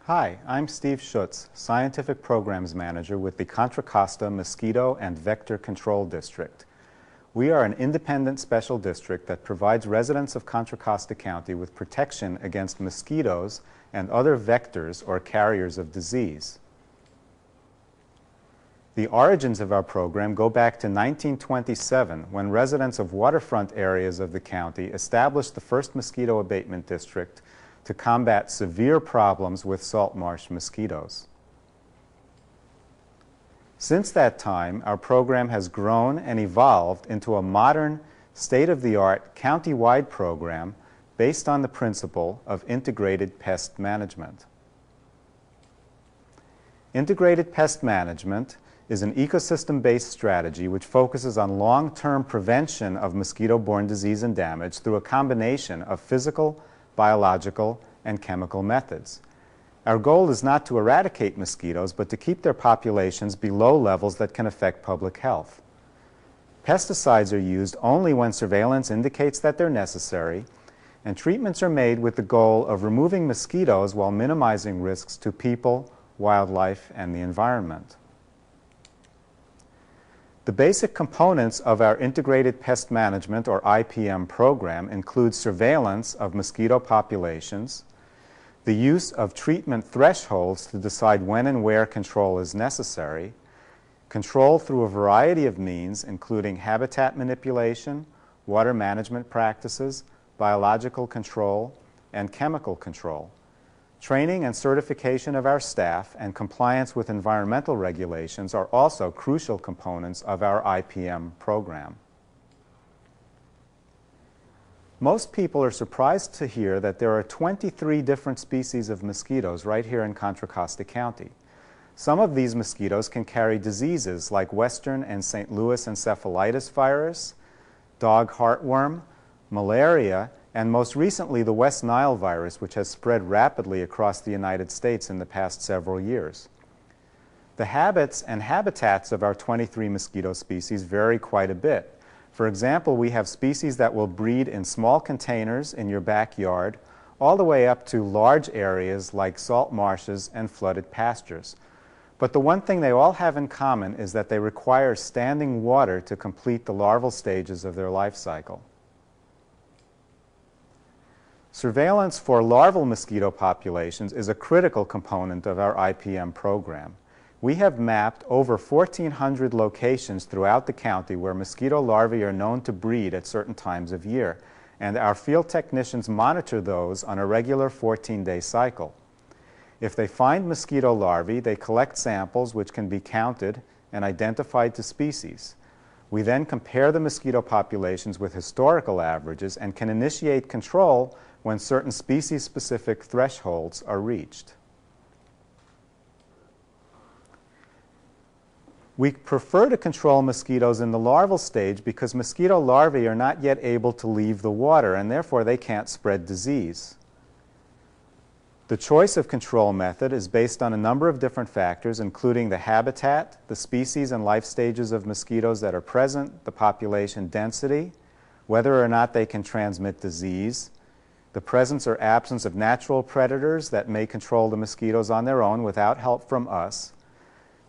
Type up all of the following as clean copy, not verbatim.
Hi, I'm Steve Schutz, Scientific Programs Manager with the Contra Costa Mosquito and Vector Control District. We are an independent special district that provides residents of Contra Costa County with protection against mosquitoes and other vectors or carriers of disease. The origins of our program go back to 1927, when residents of waterfront areas of the county established the first mosquito abatement district to combat severe problems with salt marsh mosquitoes. Since that time, our program has grown and evolved into a modern, state-of-the-art, county-wide program based on the principle of integrated pest management. Integrated pest management is an ecosystem-based strategy which focuses on long-term prevention of mosquito-borne disease and damage through a combination of physical, biological, and chemical methods. Our goal is not to eradicate mosquitoes, but to keep their populations below levels that can affect public health. Pesticides are used only when surveillance indicates that they're necessary, and treatments are made with the goal of removing mosquitoes while minimizing risks to people, wildlife, and the environment. The basic components of our Integrated Pest Management, or IPM, program include surveillance of mosquito populations, the use of treatment thresholds to decide when and where control is necessary, control through a variety of means, including habitat manipulation, water management practices, biological control, and chemical control. Training and certification of our staff and compliance with environmental regulations are also crucial components of our IPM program. Most people are surprised to hear that there are 23 different species of mosquitoes right here in Contra Costa County. Some of these mosquitoes can carry diseases like Western and St. Louis encephalitis virus, dog heartworm, malaria, and most recently the West Nile virus, which has spread rapidly across the United States in the past several years. The habits and habitats of our 23 mosquito species vary quite a bit. For example, we have species that will breed in small containers in your backyard, all the way up to large areas like salt marshes and flooded pastures. But the one thing they all have in common is that they require standing water to complete the larval stages of their life cycle. Surveillance for larval mosquito populations is a critical component of our IPM program. We have mapped over 1,400 locations throughout the county where mosquito larvae are known to breed at certain times of year, and our field technicians monitor those on a regular 14-day cycle. If they find mosquito larvae, they collect samples which can be counted and identified to species. We then compare the mosquito populations with historical averages and can initiate control when certain species-specific thresholds are reached. We prefer to control mosquitoes in the larval stage because mosquito larvae are not yet able to leave the water, and therefore they can't spread disease. The choice of control method is based on a number of different factors, including the habitat, the species and life stages of mosquitoes that are present, the population density, whether or not they can transmit disease, the presence or absence of natural predators that may control the mosquitoes on their own without help from us,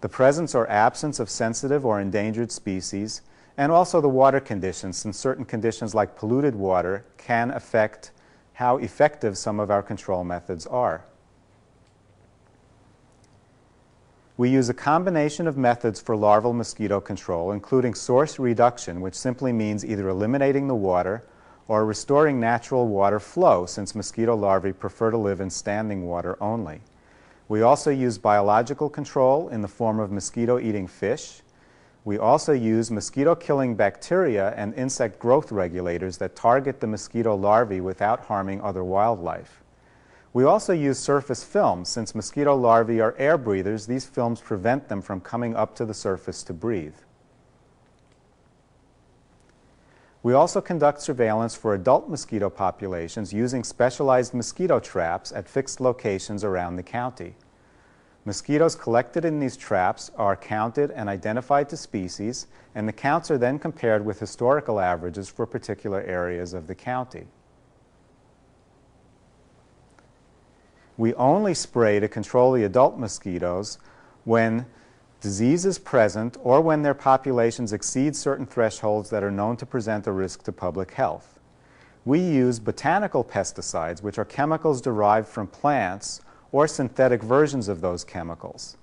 the presence or absence of sensitive or endangered species, and also the water conditions, since certain conditions like polluted water can affect how effective some of our control methods are. We use a combination of methods for larval mosquito control, including source reduction, which simply means either eliminating the water or restoring natural water flow, since mosquito larvae prefer to live in standing water only. We also use biological control in the form of mosquito-eating fish. We also use mosquito-killing bacteria and insect growth regulators that target the mosquito larvae without harming other wildlife. We also use surface films. Since mosquito larvae are air breathers, these films prevent them from coming up to the surface to breathe. We also conduct surveillance for adult mosquito populations using specialized mosquito traps at fixed locations around the county. Mosquitoes collected in these traps are counted and identified to species, and the counts are then compared with historical averages for particular areas of the county. We only spray to control the adult mosquitoes when disease is present or when their populations exceed certain thresholds that are known to present a risk to public health. We use botanical pesticides, which are chemicals derived from plants or synthetic versions of those chemicals.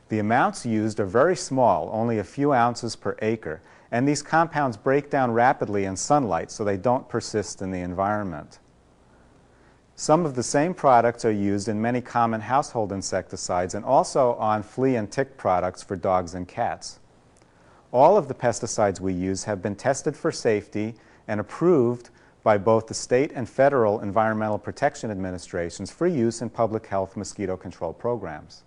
The amounts used are very small, only a few ounces per acre, and these compounds break down rapidly in sunlight, so they don't persist in the environment. Some of the same products are used in many common household insecticides and also on flea and tick products for dogs and cats. All of the pesticides we use have been tested for safety and approved by both the state and federal environmental protection administrations for use in public health mosquito control programs.